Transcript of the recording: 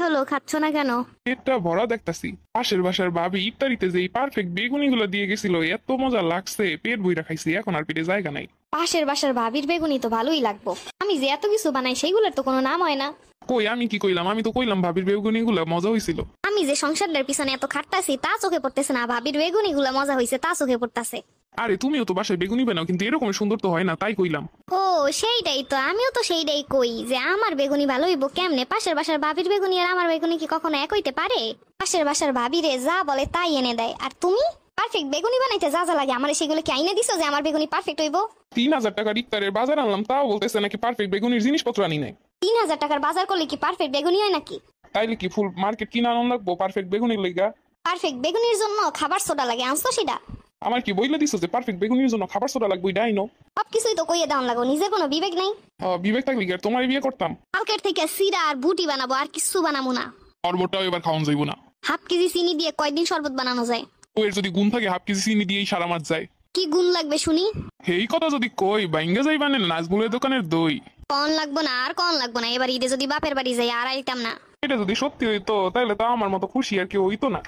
হলো, খাচ্ছ না কেন? পেটটা ভরা দেখতাছি। পাশের বাসার ভাবি ইফতারিতে যে পারফেক্ট বেগুনি গুলো দিয়ে গেছিল, এত মজা লাগছে, পেট বইরা খাইছি, এখন আর পেটে জায়গা নাই। পাশের বাসার ভাবির বেগুনি তো ভালোই লাগবো। আমি যে এত কিছু বানাই সেইগুলোর তো কোনো নাম হয় না। কই আমি কি কইলাম? আমি তো কইলাম ভাবির বেগুনি গুলা মজা হয়েছিল। আমি যে সংসারটার পিছনে এত খাটতাছি তা চোখে পড়তেছে না, ভাবির বেগুনি গুলা মজা হয়েছে তা চোখে পড়তাছে। আরে তুমিও তো বাসায় বেগুনি বানাও, কিন্তু এরকম সুন্দর তো হয় না, তাই কইলাম। ও সেইটাই তো, আমিও তো সেইটাই কই যে আমার বেগুনি ভালো হইব কেমনে। পাশের বাসার ভাবির বেগুনি আর আমার বেগুনি কি কখনো এক হইতে পারে? পাশের বাসার ভাবিরে যা বলে তাই এনে দেয়, আর তুমি পারফেক্ট বেগুনি বানাইতে যা যা লাগে আমার সেগুলো কি আইনে দিছো যে আমার বেগুনি পারফেক্ট হইব? 3000 টাকার ইফতারের বাজার আনলাম, তাও বলতেছে নাকি পারফেক্ট বেগুনির জিনিসপত্র আনি নাই। 3000 টাকার বাজার করলে কি পারফেক্ট বেগুনি হয় নাকি? তাইলে কি ফুল মার্কেট কিনা আনন্দ লাগবো পারফেক্ট বেগুনির লইগা? পারফেক্ট বেগুনির জন্য খাবার সোডা লাগে, আনছো সেটা? আমার কি বইলে দিছো যে পারফেক্ট বেগুনির জন্য খাবার সোডা লাগবে? ডাইনো সব কিছুই তো কইয়ে দেওয়ান লাগো, নিজের কোনো বিবেক নাই? বিবেক থাকলে কি আর তোমার বিয়ে করতাম? কালকের থেকে সিরা আর বুটি বানাবো, আর কিছু বানাবো না। শরবতটাও এবার খাওয়ান যাইব না। হাফ কেজি চিনি দিয়ে কয়দিন শরবত বানানো যায়? ও এর যদি গুণ থাকে হাফ কেজি চিনি দিয়েই সারা মাস যায়। কি গুণ লাগবে শুনি? এই কথা যদি কই বাইঙ্গা যাই বানে নাজবুলের দোকানের দই। কন লাগবো না, আর কন লাগবো না। এবার ঈদে যদি বাপের বাড়ি যাই আর আইতাম না। এটা যদি সত্যি হইতো তাহলে তো আমার মতো খুশি আর কেউ হইতো না।